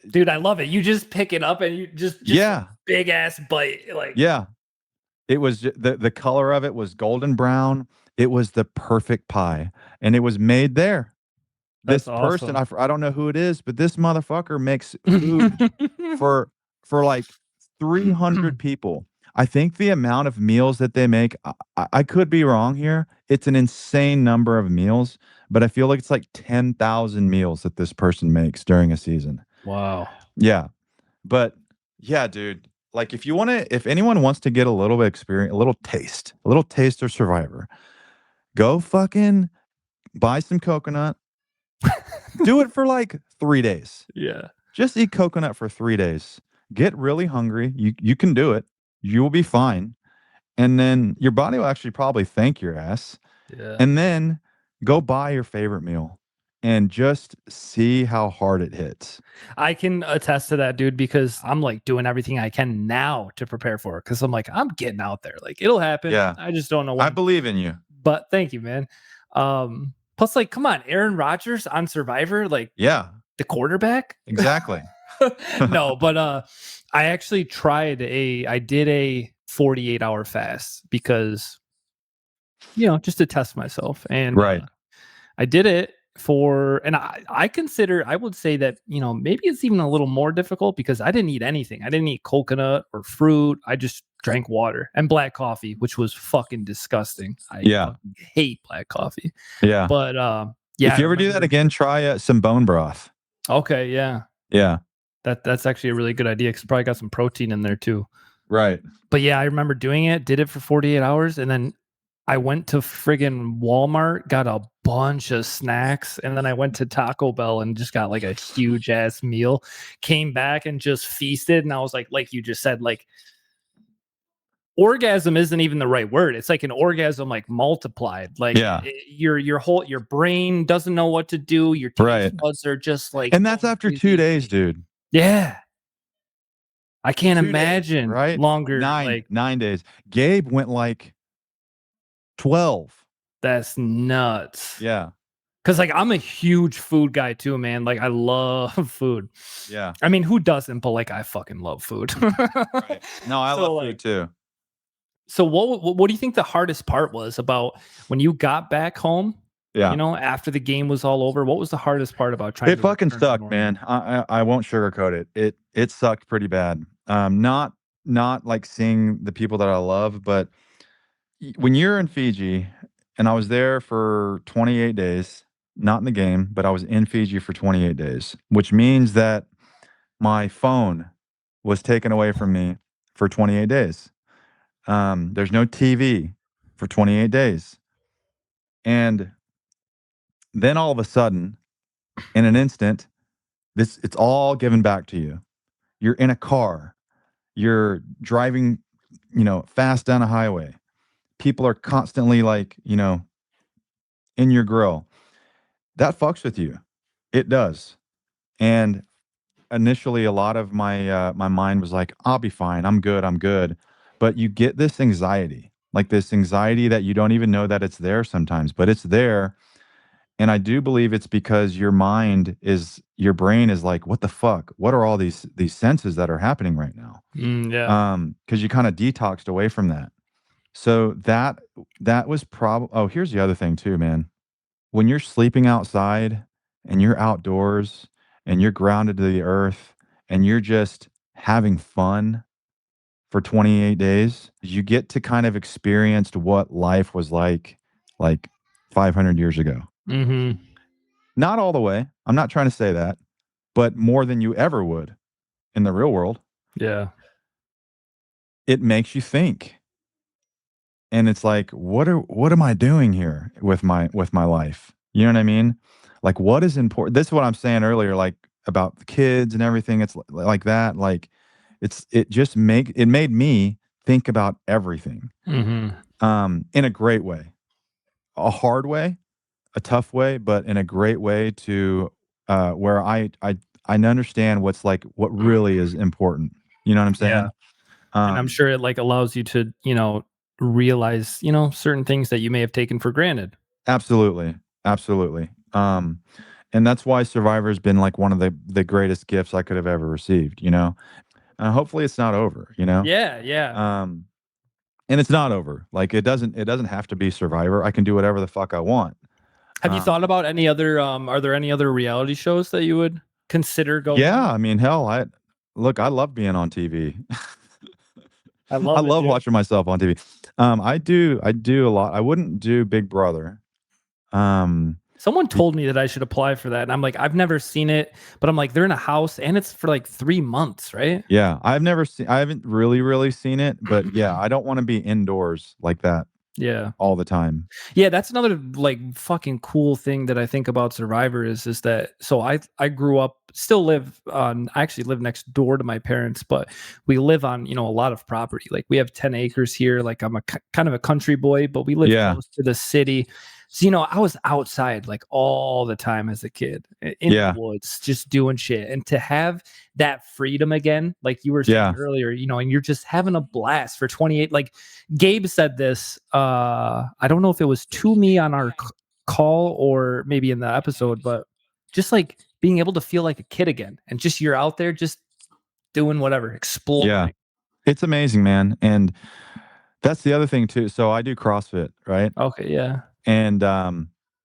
Dude, I love it. You just pick it up and you just a Yeah, big ass bite, like, yeah. It was the color of it was golden brown. It was the perfect pie, and it was made there. that's This person, awesome. I don't know who it is, but this motherfucker makes food for like 300 people. I think the amount of meals that they make, I could be wrong here. It's an insane number of meals, but I feel like it's like 10,000 meals that this person makes during a season. Wow. Yeah. But yeah, dude, like if anyone wants to get a little bit experience, a little taste of Survivor, go fucking buy some coconut, do it for like 3 days. Yeah. Just eat coconut for 3 days. Get really hungry. You can do it. You will be fine. And then your body will actually probably thank your ass. Yeah. And then go buy your favorite meal and just see how hard it hits. I can attest to that, dude, because I'm like doing everything I can now to prepare for it. Cause I'm like, I'm getting out there. Like it'll happen. Yeah. I just don't know I when. believe in you. But thank you, man. Plus, like, come on, Aaron Rodgers on Survivor, like Yeah, the quarterback. exactly. No, but I did a 48-hour fast because just to test myself. And Right. I did it and I consider, I would say that, maybe it's even a little more difficult because I didn't eat anything. I didn't eat coconut or fruit. I just drank water and black coffee, which was fucking disgusting. I Yeah. fucking hate black coffee. Yeah. But yeah, If I you ever do that remember. again, try some bone broth. Okay, yeah. Yeah. That's actually a really good idea because probably got some protein in there too. Right. But yeah, I remember doing it, did it for 48 hours, and then I went to friggin' Walmart, got a bunch of snacks, and then I went to Taco Bell and just got like a huge ass meal. Came back and just feasted, and I was like you just said, like orgasm isn't even the right word. It's like an orgasm like multiplied. Like Yeah. your brain doesn't know what to do. Your Right. taste buds are just like And that's going after 2 crazy. days, dude. Yeah. I can't 2 days, imagine right? longer. 9 Like 9 days. Gabe went like 12. that's nuts. Yeah. Cause like I'm a huge food guy too, man. Like I love food. Yeah. I mean, who doesn't? But like I fucking love food. Right. No, I So love food like, too. so what do you think the hardest part was about when you got back home? Yeah. After the game was all over, what was the hardest part about trying It to fucking return to sucked, normal? man. I won't sugarcoat it. It sucked pretty bad. Not like seeing the people that I love, but when you're in Fiji, and I was there for 28 days, not in the game, but I was in Fiji for 28 days, which means that my phone was taken away from me for 28 days. There's no TV for 28 days. And then all of a sudden, in an instant, it's all given back to you. You're in a car, you're driving, fast down a highway. People are constantly like, in your grill. That fucks with you. It does. And initially a lot of my mind was like, I'll be fine. I'm good. I'm good. But you get this anxiety, like this anxiety that you don't even know that it's there sometimes, but it's there. And I do believe it's because your brain is like, what the fuck? What are all these senses that are happening right now? Yeah. Because you kind of detoxed away from that. So that was probably. Oh, here's the other thing too, man. When you're sleeping outside and you're outdoors and you're grounded to the earth and you're just having fun for 28 days, you get to kind of experience what life was like 500 years ago. Mm-hmm. Not all the way. I'm not trying to say that, but more than you ever would in the real world. Yeah. It makes you think. And it's like, what am I doing here with my life? You know what I mean? Like, what is important? This is what I'm saying earlier, like about the kids and everything. It's like that. Like, it made me think about everything, Mm-hmm. in a great way, a hard way, a tough way, but in a great way to where I understand what really is important. You know what I'm Yeah. saying? And I'm Um, sure it like allows you to, realize, certain things that you may have taken for granted. Absolutely, absolutely. And that's why Survivor's been like one of the greatest gifts I could have ever received. Hopefully it's not over. Yeah, yeah. Um, and it's not over. Like it doesn't have to be Survivor. I can do whatever the fuck I want. Have you thought about any other are there any other reality shows that you would consider going Yeah, on? I mean, hell, I love being on TV. I I love it, love dude. watching myself on TV. I do a lot. I wouldn't do Big Brother. Um, Someone be- told me that I should apply for that, and I'm like, I've never seen it, but I'm like, they're in a house, and it's for like 3 months, right? yeah, I haven't really seen it, but yeah, I don't want to be indoors like that Yeah. all the time. Yeah, that's another like fucking cool thing that I think about Survivor is that so I grew up still live on I actually live next door to my parents, but we live on, a lot of property. Like we have 10 acres here. Like I'm a kind of a country boy, but we live Yeah, close to the city. So, I was outside like all the time as a kid in the yeah, woods, just doing shit. And to have that freedom again, like you were saying yeah, earlier, and you're just having a blast for 28, like Gabe said this. I don't know if it was to me on our call or maybe in the episode, but just like being able to feel like a kid again, and just you're out there just doing whatever, yeah. exploring. It's amazing, man. And that's the other thing too. So I do CrossFit, right? Okay, yeah, And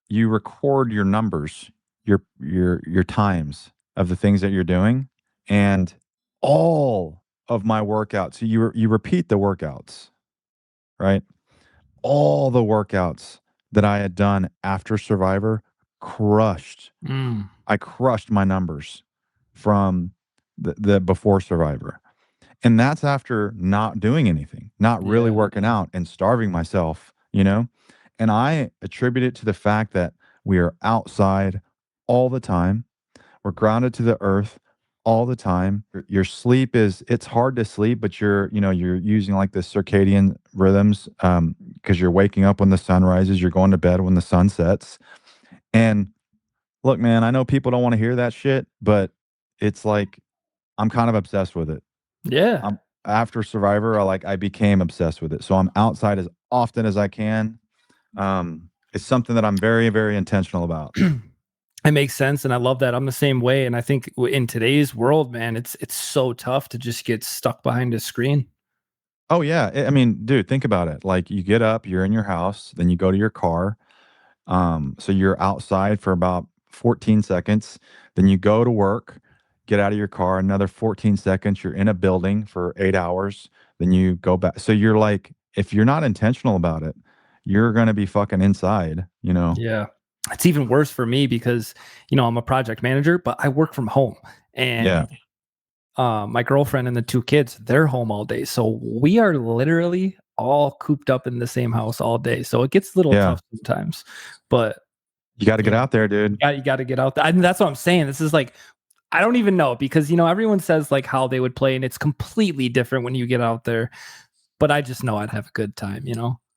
you record your numbers, your times of the things that you're doing, and all of my workouts. So you repeat the workouts, right? All the workouts that I had done after Survivor crushed. mm, I crushed my numbers from the before Survivor. And that's after not doing anything, not really yeah, working out and starving myself. And I attribute it to the fact that we are outside all the time. We're grounded to the earth all the time. Your sleep it's hard to sleep, but you're using like the circadian rhythms because you're waking up when the sun rises, you're going to bed when the sun sets. And look, man, I know people don't want to hear that shit, but it's like I'm kind of obsessed with it. yeah. I'm After Survivor, I became obsessed with it. So I'm outside as often as I can. It's something that I'm very, very intentional about. It makes sense, and I love that. I'm the same way, and I think in today's world, man, it's so tough to just get stuck behind a screen. Oh yeah, I mean, dude, think about it. Like you get up, you're in your house, then you go to your car. So you're outside for about 14 seconds, then you go to work, get out of your car, another 14 seconds, you're in a building for 8 hours, then you go back. So you're like, if you're not intentional about it, you're gonna be fucking inside. Yeah. It's even worse for me because, I'm a project manager, but I work from home. Yeah. And my girlfriend and the 2 kids, they're home all day. So we are literally all cooped up in the same house all day. So it gets a little Yeah. tough sometimes. But You got to get yeah, out there, dude. you got to get out there. And that's what I'm saying. This is like, I don't even know, because everyone says like how they would play, and it's completely different when you get out there. But I just know I'd have a good time.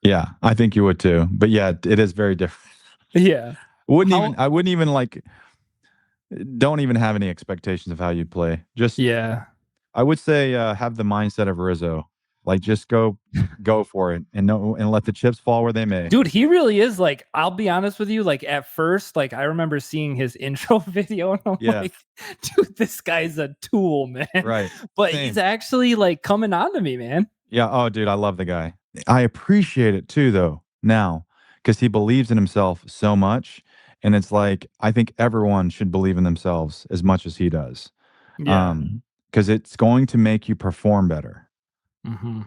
Yeah, I think you would too. But yeah, it is very different. Yeah. How? I wouldn't even like, don't even have any expectations of how you'd play. Just, Yeah. I would say, have the mindset of Rizzo. Like, just go for it, and no, and let the chips fall where they may. Dude, he really is like, I'll be honest with you, like at first, like I remember seeing his intro video and I'm Yeah. like, dude, this guy's a tool, man. Right. But Same. he's actually like coming on to me, man. Yeah. Oh, dude, I love the guy. I appreciate it too, though, now, because he believes in himself so much. And it's like, I think everyone should believe in themselves as much as he does. Yeah. Because it's going to make you perform better. Hmm.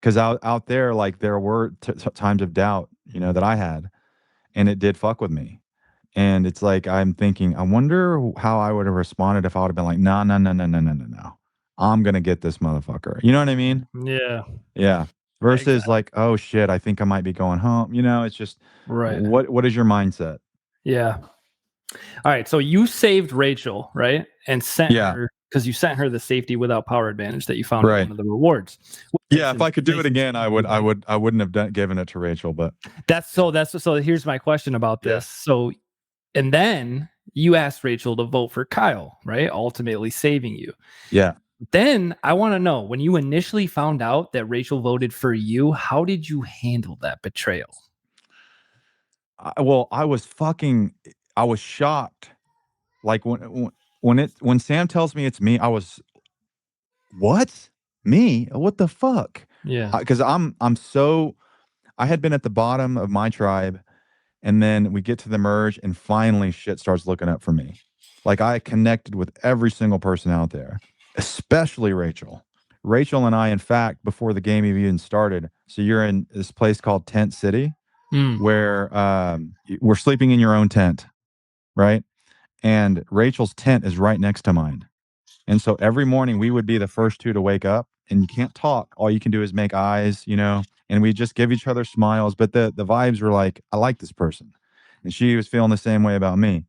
Because out there, like, there were times of doubt, that I had, and it did fuck with me. And it's like, I'm thinking, I wonder how I would have responded if I would have been like, no, no, no, no, no, no, no, no. I'm going to get this motherfucker. You know what I mean? Yeah. Yeah. Versus Exactly. like, oh shit, I think I might be going home. It's just, Right. what is your mindset? Yeah. All right. So you saved Rachel, right? And sent Yeah. her, because you sent her the safety without power advantage that you found in Right. one of the rewards. Yeah. If I could do it again, I wouldn't have given it to Rachel, but So here's my question about yeah. this. So, and then you asked Rachel to vote for Kyle, right? Ultimately saving you. Yeah. Then I want to know, when you initially found out that Rachel voted for you, how did you handle that betrayal? Well, I was shocked. Like when Sam tells me it's me, I was, what? Me? What the fuck? Yeah. Because I had been at the bottom of my tribe, and then we get to the merge, and finally shit starts looking up for me. Like, I connected with every single person out there, especially Rachel. Rachel and I, in fact, before the game even started, so you're in this place called Tent City, Mm. where we're sleeping in your own tent, right? And Rachel's tent is right next to mine. And so every morning we would be the first two to wake up, and you can't talk. All you can do is make eyes, and we just give each other smiles. But the vibes were like, I like this person. And she was feeling the same way about me.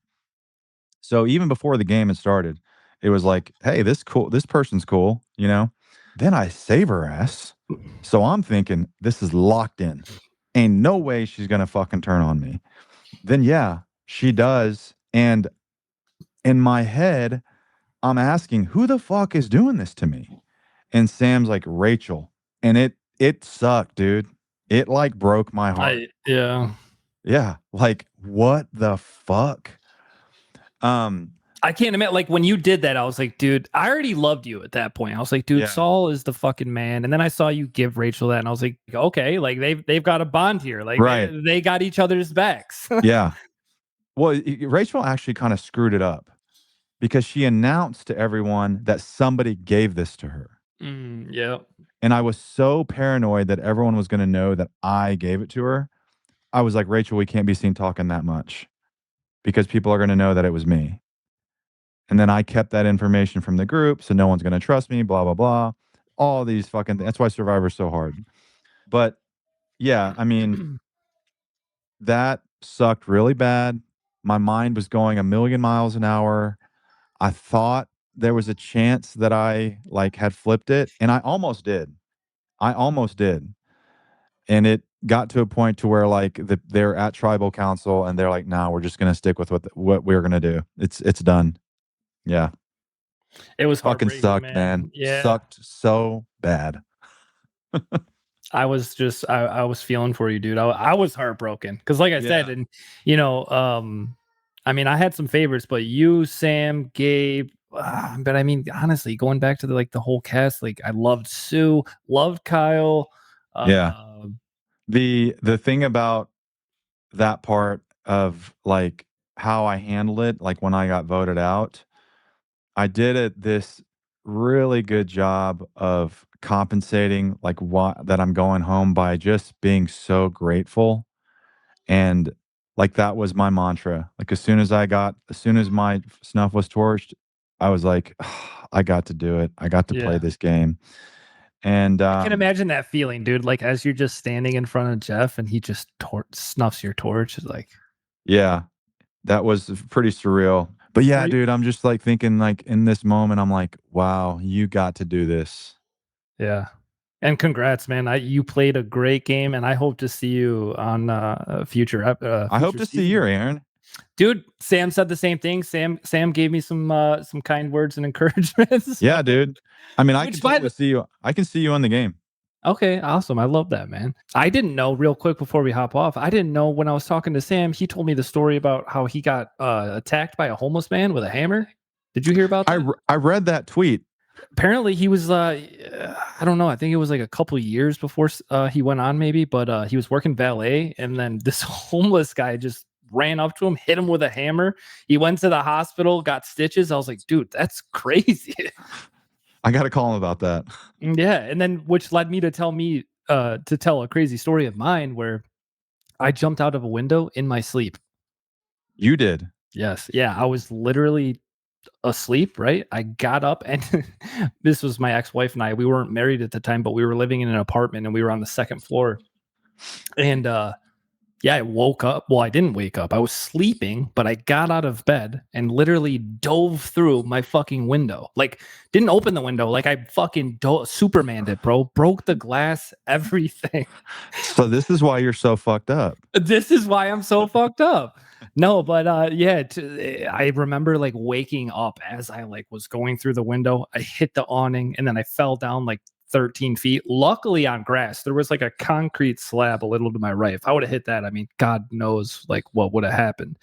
So even before the game had started, it was like, hey, this person's cool. Then I save her ass. So I'm thinking, this is locked in. Ain't no way she's gonna fucking turn on me. Then yeah, she does. And in my head, I'm asking, who the fuck is doing this to me? And Sam's like, Rachel. And it sucked, dude. It like broke my heart. Yeah. Yeah. Like, what the fuck? I can't admit, like when you did that, I was like, dude, I already loved you at that point. I was like, dude, Yeah. Saul is the fucking man. And then I saw you give Rachel that, and I was like, okay, like they've got a bond here. Like Right. they got each other's backs. Yeah. Well, Rachel actually kind of screwed it up because she announced to everyone that somebody gave this to her. Yeah. And I was so paranoid that everyone was going to know that I gave it to her. I was like, Rachel, we can't be seen talking that much because people are going to know that it was me. And then I kept that information from the group, so no one's going to trust me, blah, blah, blah. All these fucking things. That's why Survivor's so hard. But yeah, I mean, that sucked really bad. My mind was going a million miles an hour. I thought there was a chance that I like had flipped it, and I almost did. I almost did. And it got to a point to where like they're at tribal council and they're like, "No, we're just going to stick with what we're going to do. It's done." Yeah. It was Fucking heartbreaking, sucked, man. man. Yeah. Sucked so bad. I was feeling for you, dude. I was heartbroken because, like I said, Yeah. and I mean, I had some favorites, but you, Sam, Gabe, but I mean, honestly, going back to the whole cast, like I loved Sue, loved Kyle. Yeah. Uh, The thing about that part of like how I handled it, like when I got voted out, I did this really good job of compensating like what that I'm going home by just being so grateful. And like that was my mantra. Like as soon as my snuff was torched, I was like, I got to do it. I got to play yeah, this game. And I can imagine that feeling, dude. Like as you're just standing in front of Jeff and he just snuffs your torch. It's like, yeah, that was pretty surreal. But were yeah, you? dude, I'm just like thinking like in this moment, I'm like, wow, you got to do this. Yeah. And congrats, man. You played a great game, and I hope to see you on I hope future to see you, seasons. Aaron. Dude, Sam said the same thing. Sam gave me some kind words and encouragement. Yeah, So, dude. I mean, I can which by totally the see you. I can see you on the game. okay, awesome. I love that, man. I didn't know real quick before we hop off. I didn't know when I was talking to Sam, he told me the story about how he got attacked by a homeless man with a hammer. Did you hear about that? I read that tweet. Apparently he was I don't know, I think it was like a couple years before he went on maybe, but he was working valet, and then this homeless guy just ran up to him, hit him with a hammer. He went to the hospital, got stitches. I was like, dude, that's crazy. I got to call him about that. Yeah, and then which led me to tell a crazy story of mine where I jumped out of a window in my sleep. You did. Yes, yeah, I was literally asleep, right? I got up and this was my ex-wife and I. We weren't married at the time, but we were living in an apartment and we were on the second floor. And yeah, I woke up. Well, I didn't wake up. I was sleeping, but I got out of bed and literally dove through my fucking window. Like, didn't open the window. Like, I fucking Supermaned it, bro. Broke the glass, everything. So this is why you're so fucked up. This is why I'm so fucked up. No, but yeah, I remember like waking up as I like was going through the window. I hit the awning and then I fell down like 13 feet. Luckily on grass, there was like a concrete slab a little to my right. If I would have hit that, I mean, God knows like what would have happened.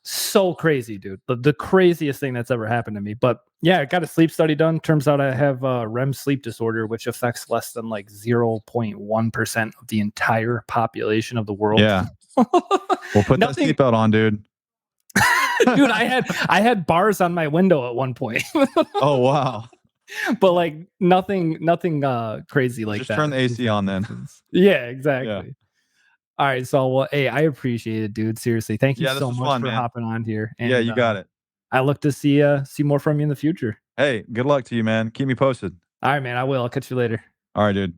So crazy, dude. The craziest thing that's ever happened to me. But yeah, I got a sleep study done. Turns out I have REM sleep disorder, which affects less than like 0.1% of the entire population of the world. Yeah. Well, put that Nothing, seatbelt on, dude. dude. I had bars on my window at one point. Oh wow. But like nothing crazy like Just that. turn the AC on then. Yeah, exactly. Yeah. All right, so well, hey, I appreciate it, dude. Seriously, thank you Yeah, this so was much fun, for man. hopping on here. And Yeah, you got it. I look to see more from you in the future. Hey, good luck to you, man. Keep me posted. All right, man. I will. I'll catch you later. All right, dude.